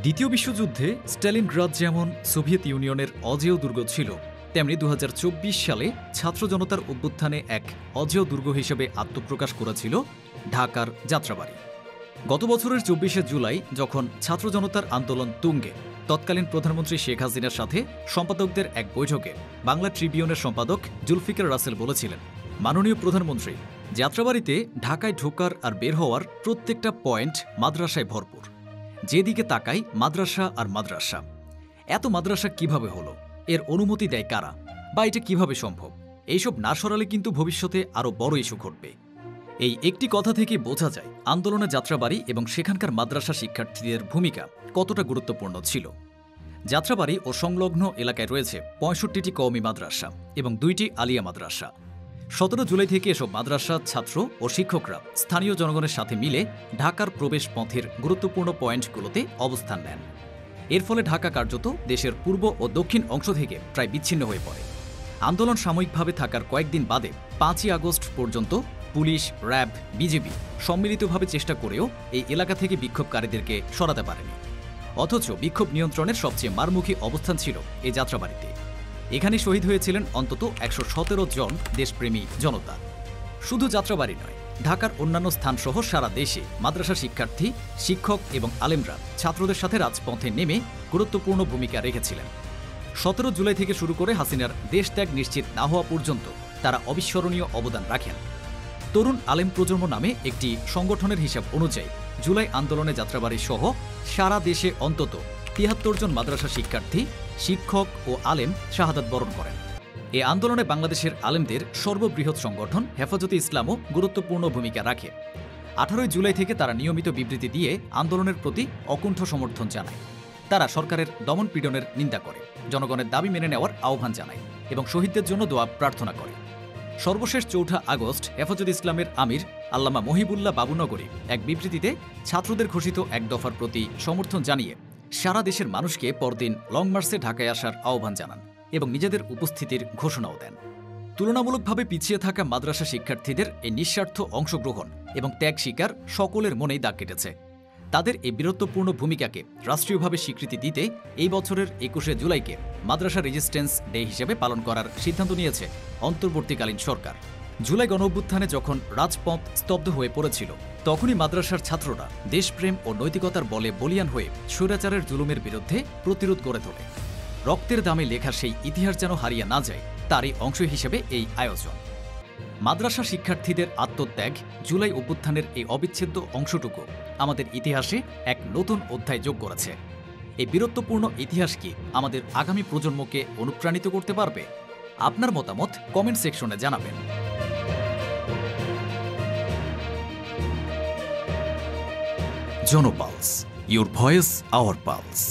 দ্বিতীয় বিশ্বযুদ্ধে স্টালিনগ্রাদ যেমন সোভিয়েত ইউনিয়নের অজেয় দুর্গ ছিল, তেমনি ২০২৪ সালে ছাত্র জনতার অভ্যুত্থানে এক অজেয় দুর্গ হিসেবে আত্মপ্রকাশ করেছিল ঢাকার যাত্রাবাড়ি। গত বছরের ২৪শে জুলাই যখন ছাত্র জনতার আন্দোলন তুঙ্গে, তৎকালীন প্রধানমন্ত্রী শেখ হাসিনার সাথে সম্পাদকদের এক বৈঠকে বাংলা ট্রিবিউনের সম্পাদক জুলফিকার রাসেল বলেছিলেন, মাননীয় প্রধানমন্ত্রী, যাত্রাবাড়িতে ঢাকায় ঢোকার আর বের হওয়ার প্রত্যেকটা পয়েন্ট মাদ্রাসায় ভরপুর। যেদিকে তাকাই মাদ্রাসা আর মাদ্রাসা। এত মাদ্রাসা কিভাবে হলো? এর অনুমতি দেয় কারা? বা এটা কিভাবে সম্ভব? এইসব না সরালে কিন্তু ভবিষ্যতে আরও বড় ইস্যু ঘটবে। এই একটি কথা থেকে বোঝা যায় আন্দোলনে যাত্রাবাড়ি এবং সেখানকার মাদ্রাসা শিক্ষার্থীদের ভূমিকা কতটা গুরুত্বপূর্ণ ছিল। যাত্রাবাড়ি ও সংলগ্ন এলাকায় রয়েছে ৬৫টি কওমি মাদ্রাসা এবং ২টি আলিয়া মাদ্রাসা। ১৭ জুলাই থেকে এসব মাদ্রাসা ছাত্র ও শিক্ষকরা স্থানীয় জনগণের সাথে মিলে ঢাকার প্রবেশ পথের গুরুত্বপূর্ণ পয়েন্টগুলোতে অবস্থান নেন। এর ফলে ঢাকা কার্যত দেশের পূর্ব ও দক্ষিণ অংশ থেকে প্রায় বিচ্ছিন্ন হয়ে পড়ে। আন্দোলন সাময়িকভাবে থাকার কয়েকদিন বাদে ৫ই আগস্ট পর্যন্ত পুলিশ, র্যাব, বিজেপি সম্মিলিতভাবে চেষ্টা করেও এই এলাকা থেকে বিক্ষোভকারীদেরকে সরাতে পারেনি। অথচ বিক্ষোভ নিয়ন্ত্রণের সবচেয়ে মারমুখী অবস্থান ছিল এই যাত্রাবাড়িতে। এখানে শহীদ হয়েছিলেন অন্তত ১১৭ জন দেশপ্রেমী জনতা। শুধু যাত্রাবাড়ি নয়, ঢাকার অন্যান্য স্থানসহ সারা দেশে মাদ্রাসা শিক্ষার্থী, শিক্ষক এবং আলেমরা ছাত্রদের সাথে রাজপথে নেমে গুরুত্বপূর্ণ ভূমিকা রেখেছিলেন। ১৭ জুলাই থেকে শুরু করে হাসিনার দেশত্যাগ নিশ্চিত না হওয়া পর্যন্ত তারা অবিস্মরণীয় অবদান রাখেন। তরুণ আলেম প্রজন্ম নামে একটি সংগঠনের হিসাব অনুযায়ী জুলাই আন্দোলনে যাত্রাবাড়ি সহ সারা দেশে অন্তত ৭৩ জন মাদ্রাসা শিক্ষার্থী, শিক্ষক ও আলেম শাহাদাত বরণ করেন। এ আন্দোলনে বাংলাদেশের আলেমদের সর্ববৃহৎ সংগঠন হেফাজতে ইসলামও গুরুত্বপূর্ণ ভূমিকা রাখে। ১৮ জুলাই থেকে তারা নিয়মিত বিবৃতি দিয়ে আন্দোলনের প্রতি অকুণ্ঠ সমর্থন জানায়। তারা সরকারের দমন-পীড়নের নিন্দা করে, জনগণের দাবি মেনে নেওয়ার আহ্বান জানায় এবং শহীদদের জন্য দোয়া প্রার্থনা করে। সর্বশেষ ৪ আগস্ট হেফাজতে ইসলামের আমির আল্লামা মহিবুল্লাহ বাবুনগরী এক বিবৃতিতে ছাত্রদের ঘোষিত এক দফার প্রতি সমর্থন জানিয়ে সারা দেশের মানুষকে পরদিন লং মার্চে ঢাকায় আসার আহ্বান জানান এবং নিজেদের উপস্থিতির ঘোষণাও দেন। তুলনামূলকভাবে পিছিয়ে থাকা মাদ্রাসা শিক্ষার্থীদের এই নিঃস্বার্থ অংশগ্রহণ এবং ত্যাগ স্বীকার সকলের মনেই দাগ কেটেছে। তাদের এই বীরত্বপূর্ণ ভূমিকাকে রাষ্ট্রীয়ভাবে স্বীকৃতি দিতে এই বছরের ২১শে জুলাইকে মাদ্রাসা রেজিস্ট্যান্স ডে হিসেবে পালন করার সিদ্ধান্ত নিয়েছে অন্তর্বর্তীকালীন সরকার। জুলাই গণঅভ্যুত্থানে যখন রাজপথ স্তব্ধ হয়ে পড়েছিল, তখনই মাদ্রাসার ছাত্ররা দেশপ্রেম ও নৈতিকতার বলে বলিয়ান হয়ে স্বৈরাচারের জুলুমের বিরুদ্ধে প্রতিরোধ গড়ে তোলে। রক্তের দামে লেখা সেই ইতিহাস যেন হারিয়ে না যায়, তারই অংশ হিসেবে এই আয়োজন। মাদ্রাসা শিক্ষার্থীদের আত্মত্যাগ, জুলাই অভ্যুত্থানের এই অবিচ্ছেদ্য অংশটুকু আমাদের ইতিহাসে এক নতুন অধ্যায় যোগ করেছে। এই বীরত্বপূর্ণ ইতিহাস কি আমাদের আগামী প্রজন্মকে অনুপ্রাণিত করতে পারবে? আপনার মতামত কমেন্ট সেকশনে জানাবেন। Jan Pulse, your voice, hour pulse.